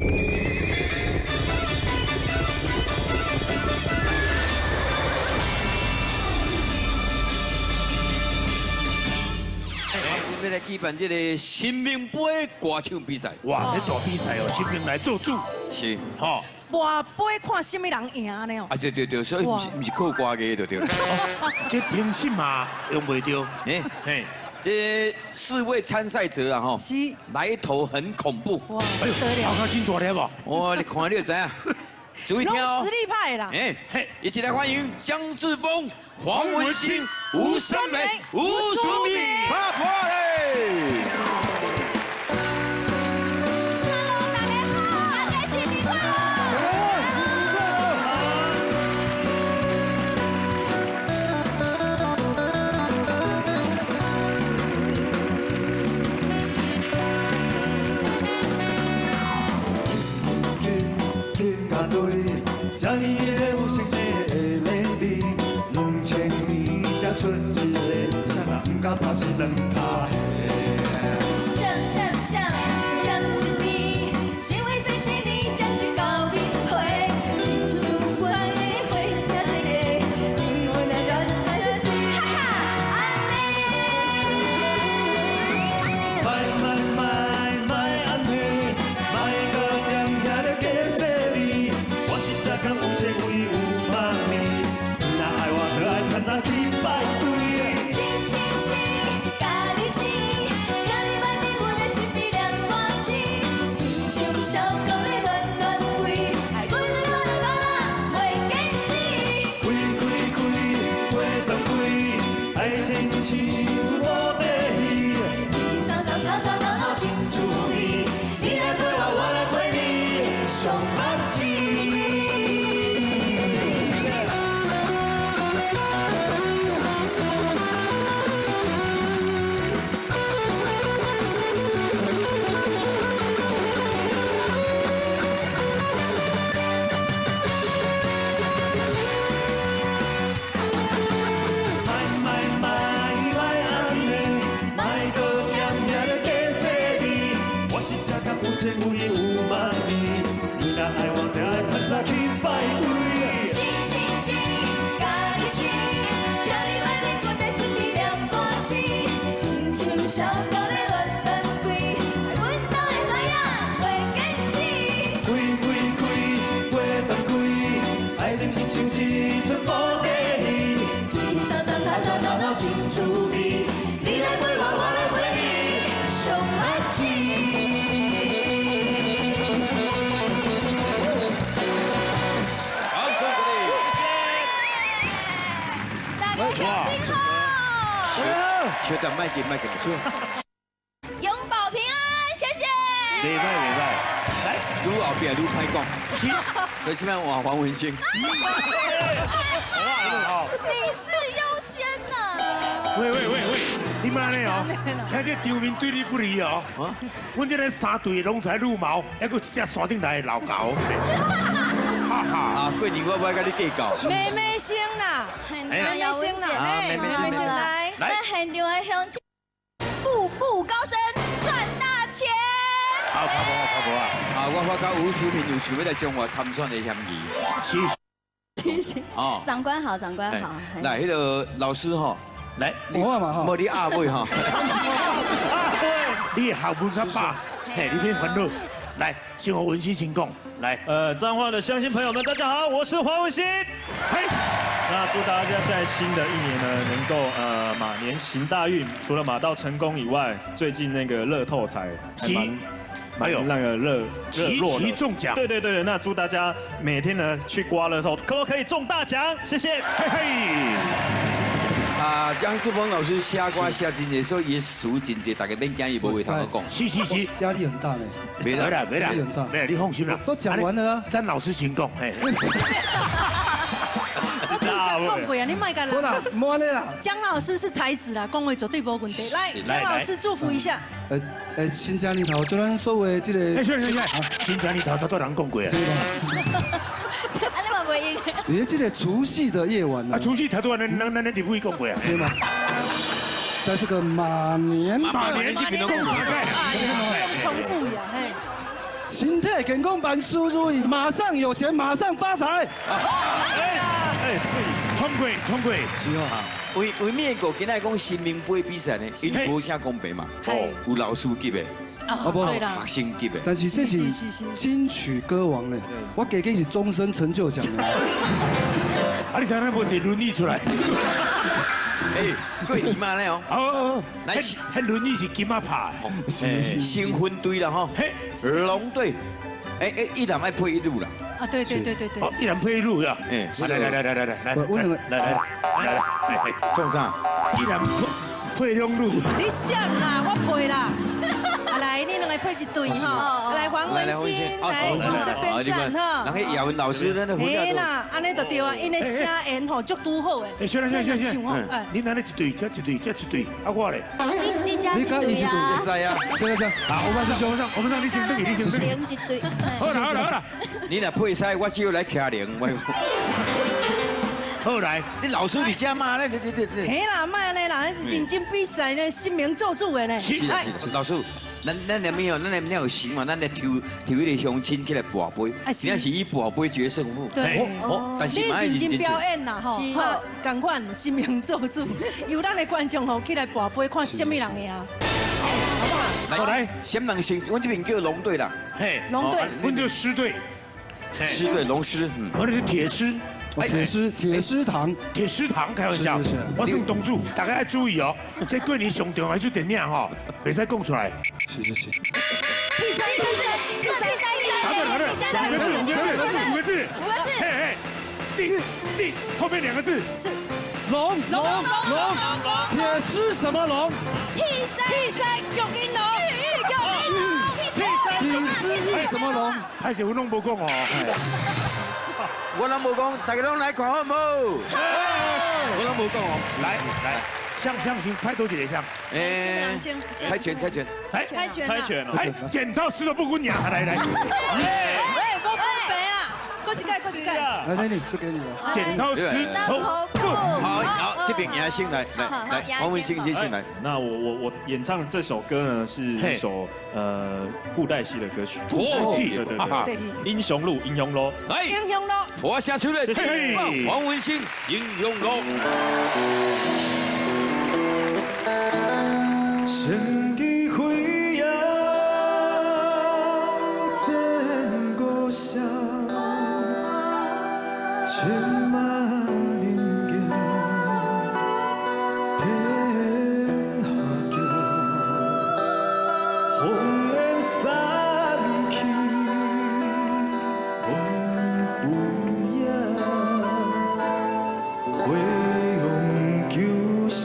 要来举办这个新民杯歌唱比赛。哇，这大比赛哦，新民来做主。是。吼。哇，杯看什么人赢呢？啊，对，所以不是靠歌艺就对了。这评审嘛用袂着。嘿，这4位参赛者啊，吼，是来头很恐怖。哇，不得了！好真大粒哦。哦，你看你就知啊。注意听哦。实力派啦。一起来欢迎江志峰、黄文兴、吴声梅、吴淑敏，啪啪嘞！ 这年的有生的礼味，2000年才出一个，谁也不敢拍死两脚鞋。闪一年，这位最是你，才是高明会，亲像我这回事的，你我那小子才是哈哈安尼。莫安尼，莫搁踮遐咧假势利，我是只敢有钱为有妈咪，你若爱我，就爱趁早去排队。亲，家己亲，请你莫对阮的心比亮我心，亲像小狗咧乱飞，害阮老爸袂坚持。开，花灯开，爱情亲像无底戏。天上吵闹真趣味，你来陪我，我来陪你，上目睭。 有钱有伊有妈咪，你若爱我，就爱趁早去排队。亲，家己亲，请你莫对阮的心比亮我心，亲像小狗咧乱飞，害阮老的知影袂坚持。开，花灯开，爱情亲像一出无底戏。天上吵闹真趣味，你来陪我，我来陪你，上目睭。 学长，麦给，永保平安，谢谢。袂歹，来，愈后边愈歹讲。是，所以这边换黄文兴。你是优先呐。喂，你们安尼哦，听这场面对你不利哦。阮这个3队拢才入毛，还佫一只山顶来的老狗。哈哈。啊，过年我不爱跟你计较。妹先啦，妹先啦，妹先来。 在现场的乡亲，步步高升，赚大钱。好，跑步啊！啊，我发觉吴淑敏有想要来中华参选的嫌疑。谢谢。哦，长官好。来，那个老师哈，来，我嘛哈，莫你阿妹哈。你校本较饱，嘿，你别烦恼。来，先和文馨请讲。来，彰化的乡亲朋友们，大家好，我是黄文馨。嘿。 那祝大家在新的一年呢，能够马年行大运。除了马到成功以外，最近那个乐透彩还蛮那个热络的，中奖。对，那祝大家每天呢去刮乐透，可以中大奖，谢谢。嘿嘿。啊，江志峰老师写歌写真的时候也输真济，大家免惊，伊无话通讲。是，压力很大呢。没啦，压力很大。没啦，你放心啦。都讲完了啊。詹老师请讲，嘿。 讲讲过啊，你卖干啦？莫安尼啦。江老师是才子啦，讲话绝对无问题。来，江老师祝福一下。新疆里头就咱所谓这个。新疆里头都人讲过啊。啊，你嘛袂应。你这个除夕的夜晚啊，除夕头都咱地位讲过啊。对吗？在这个马年这边都讲过。用重复呀，嘿。身体健康万事如意，马上有钱，马上发财。哎，是。通过，是哦。为咩个今仔讲新民杯比赛呢？因为无啥公平嘛，有老师级的，好不好？对啦，学生级的。但是这是金曲歌王呢，我给的是终身成就奖呢。啊，你看那无坐轮椅出来？哎，过年嘛呢哦。哦，来，迄轮椅是金马拍的。新分队啦吼，龙队，一男爱配一路啦。啊，对。好，一人配一路呀。哎，来，我两个来，做啥？一人配两路。你想啦，我配啦。啊，来，你两个配一队哈。来，黄文新，来往这边站哈。人迄姚文老师，咱的嘿啦，安尼就对啊，因的声音吼足拄好诶。哎，小兰，你哪里一队，这一队，啊我嘞。你加一队啊？会使啊。这。好，我们上，你先等，你先等。零一队。好了。你若配赛，我只有来徛零。后来，你老师你家嘛？那嘿啦，卖呢啦，认真比赛呢，新名做主的呢。是老师，咱那边哦，咱那边有行嘛，咱来抽迄个乡亲起来跋杯，现在是以跋杯决胜负。对，但是你认真表演啦吼，好，赶快新名做主，由咱的观众吼起来跋杯，看什么人赢。好来，先问先，我这边叫龙队啦，嘿，龙队，我叫狮队，狮队龙狮，我那是铁狮。铁狮堂，开玩笑，我是东主，大家要注意哦。这过年上重要就点名哈，袂使讲出来。是。第三，答对，五个字，嘿，第后面2个字是龙，铁狮什么龙？第三，玉英龙，铁狮什么龙？还是我拢无讲哦。我拢无讲，大家拢来看好唔好？我拢无讲哦。来，象形拍多几个象？猜拳，猜拳哦。来，剪刀石头布滚娘，来。喂，不白啊，过一届。来，你就给你了。剪刀石头布。好，这边也先来，黄文清先来。那我演唱的这首歌呢，是一首布袋戏的歌曲。对，英雄路，来，我下出来，黄文新，英雄路。升起飞扬全故乡，千万人行，天下桥，烽烟散去，梦浮扬，回望旧声。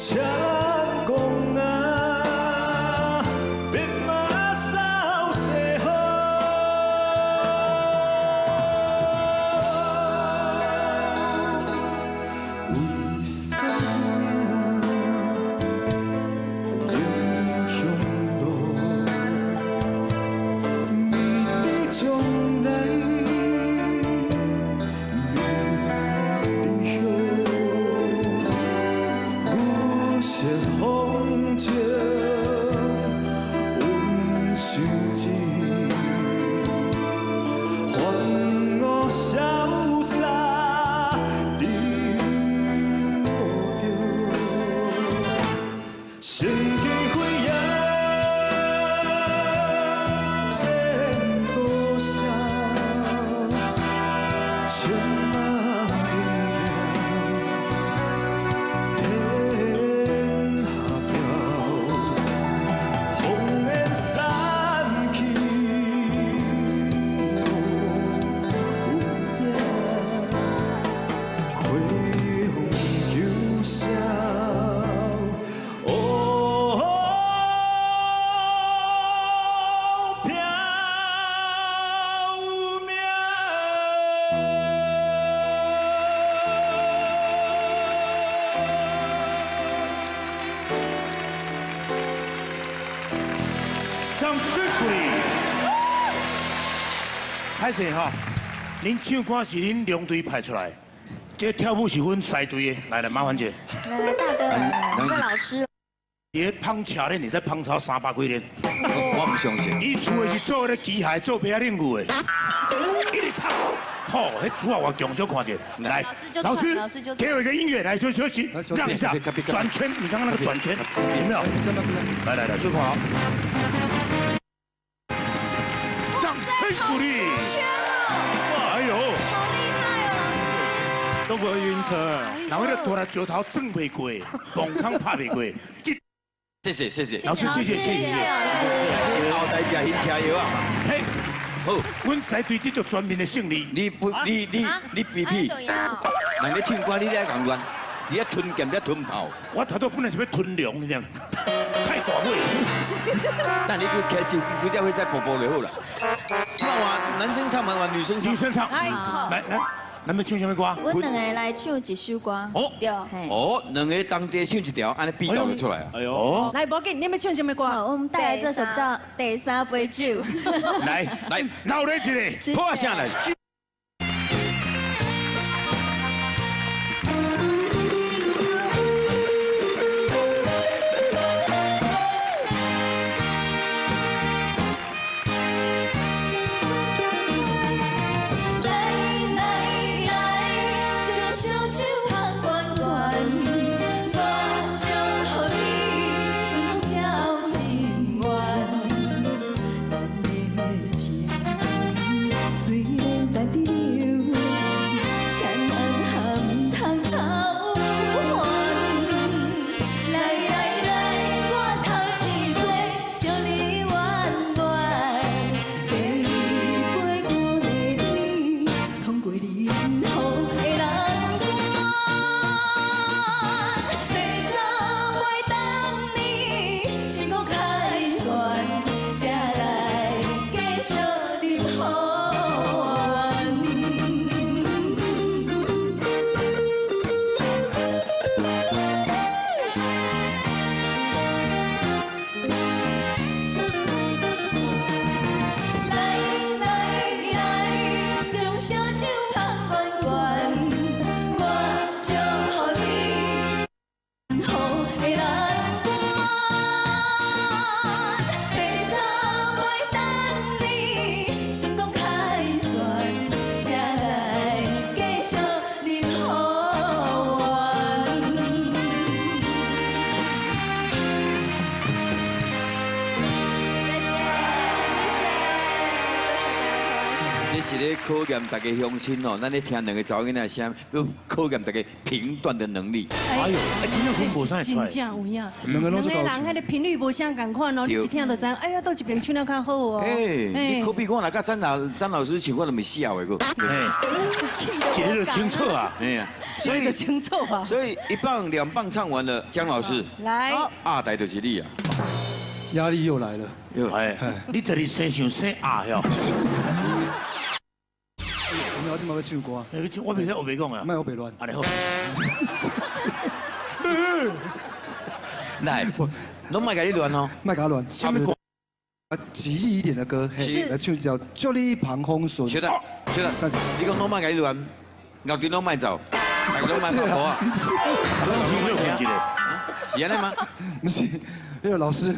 请讲啊，别马扫西河。为啥影响路？你的将来，你有些风景，阮想知，烦我潇洒，你无着，心机灰也真多少，情马连天下飘，风烟散去，花红旧笑，哦，飘掌声鼓励。歹势哈，恁唱歌是恁两队派出来，这跳舞是阮西队的。来，麻烦姐。来来，大哥，来，这老师。伊捧车呢，你在捧超300几年。我唔相信。伊厝的是做咧机械，做皮领牛的，一直唱。好，迄主啊，我强小看见。来，老师，给我一个音乐，来休息，让一下，转圈，你刚刚那个转圈，有没有？来，就看好。掌声鼓励。哎呦，好厉害哦，都不会晕车。然后那大石头撞袂过，崩坑拍袂过。谢谢。老师，谢谢。后代食新车药啊。嘿，好，阮西队得到全面的胜利。你比屁，人咧唱歌你咧讲乱，你咧吞剑咧吞炮。我头头本来是要吞粮，你讲太大尾。但你去开就几条会使步步就好啦。即摆话男生唱完女生唱。女生唱，来，咱们唱什么歌？阮两个来唱一首歌。哦，对，哦，两个当地唱一条，安尼比较就出来啊。哎呦，来，无紧，你们唱什么歌？好，我们带来这首叫《第三杯酒》。来，闹热一个，破声来。虽然是咧考验大家乡亲哦，咱咧听两个查某囡仔声，要考验大家评断的能力。哎呦，真正分无啥出来。真正有影，两个人迄个频率无相共款哦，你一听就知，哎呀，倒一边唱了较好哦。哎，你可比我那甲张老师唱，我都没笑的个。一个就清楚啊，哎呀，所以清楚啊。所以1棒2棒唱完了，江老师来，阿台就是你啊。压力又来了。哎，你这里生想生啊哟。我们要今晚要唱歌。我袂使我袂讲啊。卖我别乱。安尼好。来，拢莫甲你乱哦。卖给他乱。什么歌？吉利一点的歌，来唱一条《祝你旁风顺》。学的，你讲拢莫甲你乱，后边拢莫走，大家拢莫跑啊。是安尼吗？不是，那个老师，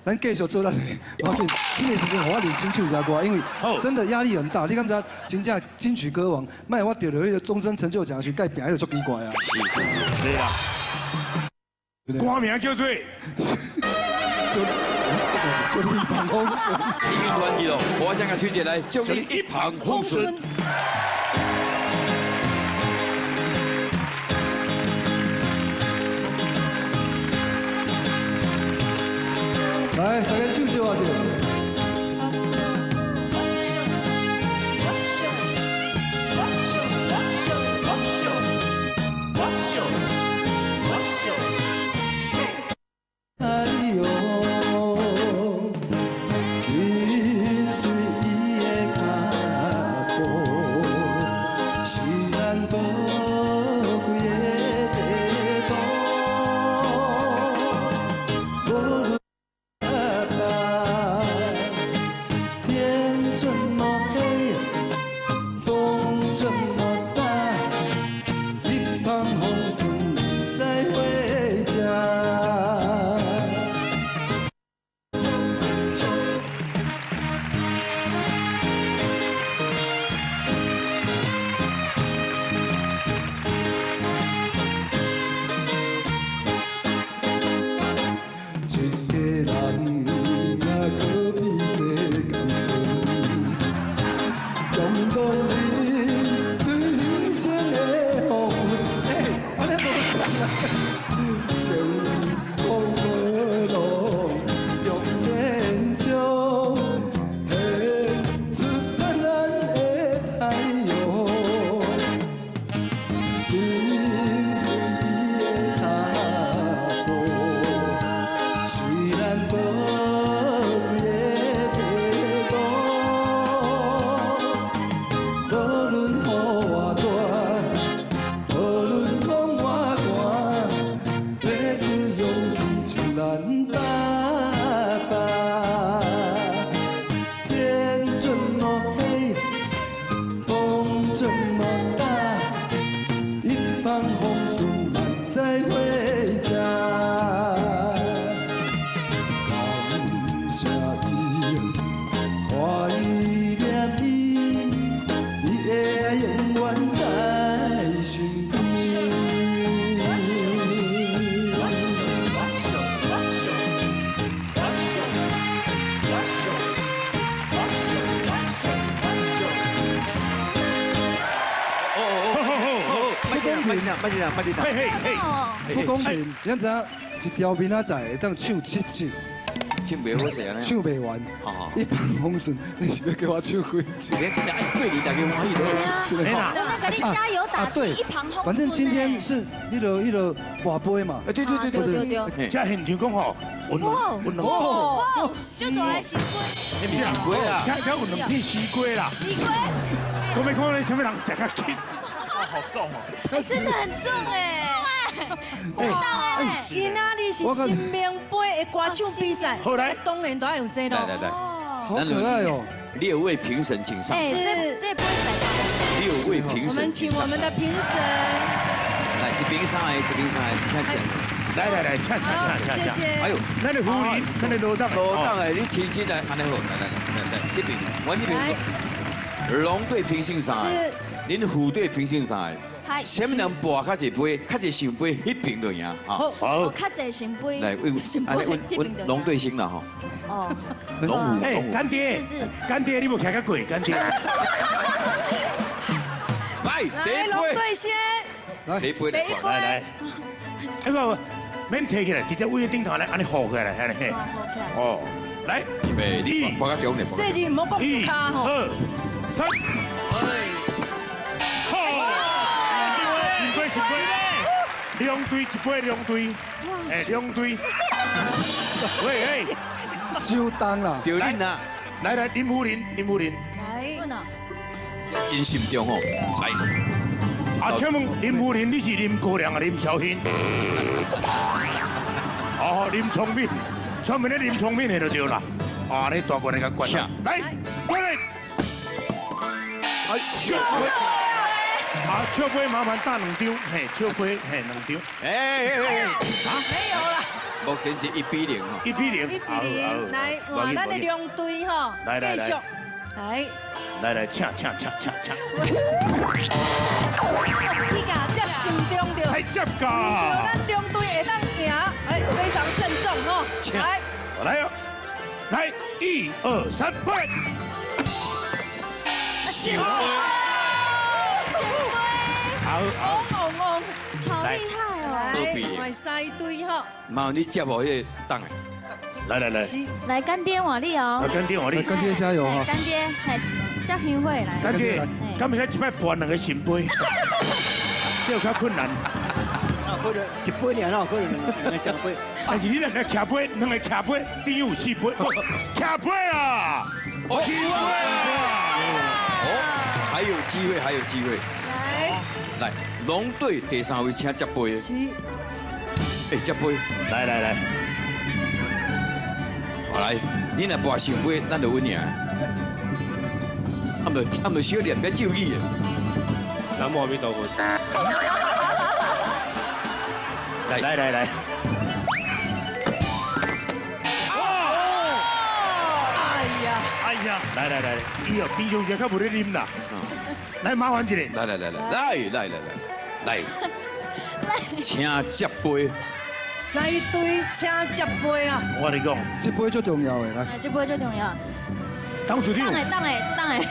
咱继续做咱的。我紧，今年时间我认真唱一下歌，因为真的压力很大。你敢知？真正金曲歌王，卖我得了那个终身成就奖去，该拼那个足奇怪啊。是，对啦。歌名叫做。祝你一帆风顺。已经乱去了，我想甲崔姐来，祝你一帆风顺。来，大家唱一下这。不公平！你知影一条面仔仔会当唱7集，唱袂好势啊！唱袂完，一帆风顺，你是要叫我唱几集？过年大家欢喜都。我那个你加油打气，一帆风顺。反正今天是一个挂杯嘛。对。这现场讲吼，有两哇，小大的西瓜，你西瓜啦，这有两片西瓜啦。西瓜，我没看到什么人食较轻。好重哦！真的很重哎。今仔日是新明杯的歌唱比赛，好来，当然都要有这咯。来，好可爱哦！6位评审请上。这不会再大。 6位评审，我们请我们的评审。来，这边上来，来，恰，谢谢。哎呦，那你胡林，那你罗档哎，你轻轻来，安尼好，来，这边，我这边。龙队评审上来，您虎队评审上来，什么人博较济杯，较济上杯，迄边就赢。好，较济上杯。来，阮龙队先啦吼。哦。龙虎。哎，干爹，干爹，你无开个鬼，干爹。来，来，龙队先。第一杯来，来。哎不，免提起来，直接位顶头来，安尼扶起来，安尼。哦，来，预备，你博较中点。设计唔好讲卡吼。 2、3，好，2杯，两队一杯，两队，哎，两队，喂，收档啦，丢恁啦，来，林夫人，来，真心中吼，来，啊，请问林夫人，你是林姑娘啊，林小欣？哦，林聪明，专门的林聪明的就对啦，啊，你大过那个关啦，来，过来。 哎，笑杯，啊，笑杯麻烦打2张，嘿，笑杯嘿2张，哎，啊，没有了，目前是1比0吼，1比0， 1比0，来，换咱的两队吼，继续，来，请，你甲这心中着，太接噶，咱两队会当赢，哎，非常慎重吼，来哦，来，1、2、3，杯。 显杯，好，好厉害哦！来，西队吼，麻烦你接我迄个档诶，来，来干爹换你哦，干爹换你，干爹加油哈！干爹，接香会来，干爹，敢会使一摆搬2个新杯，这有较困难。可能1杯尔喏，可能2个奖杯。但是你2个徛杯，2个徛杯，等于有4杯，徛杯啊！哦，机会哦，还有机会，来，龙队第3位请接杯。是。哎，接杯，来，好来，你若博上杯，咱就稳赢。他们小念个咒语。南无阿弥陀佛。来。 哎呀，来，伊哦，平常时较无咧啉啦，来麻烦一下。来，请接杯。西队请接杯啊！我跟你讲，这杯最重要的，来，这杯最重要。当处长，当诶，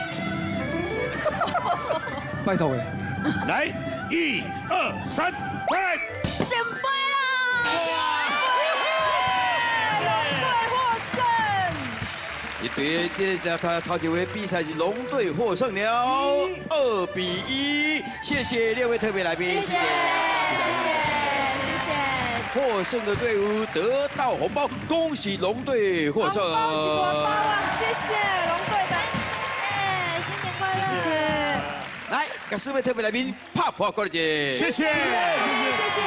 拜托的。来，1、2、3，来，显杯啦！龙队获胜。 一队头一回比赛是龙队获胜了，2比1。谢谢6位特别来宾，谢谢。获获胜的队伍得到红包，恭喜龙队获胜！红包一朵包啊！谢谢龙队的，新年快乐！谢谢。来，给4位特别来宾拍鼓鼓励，谢谢，谢谢。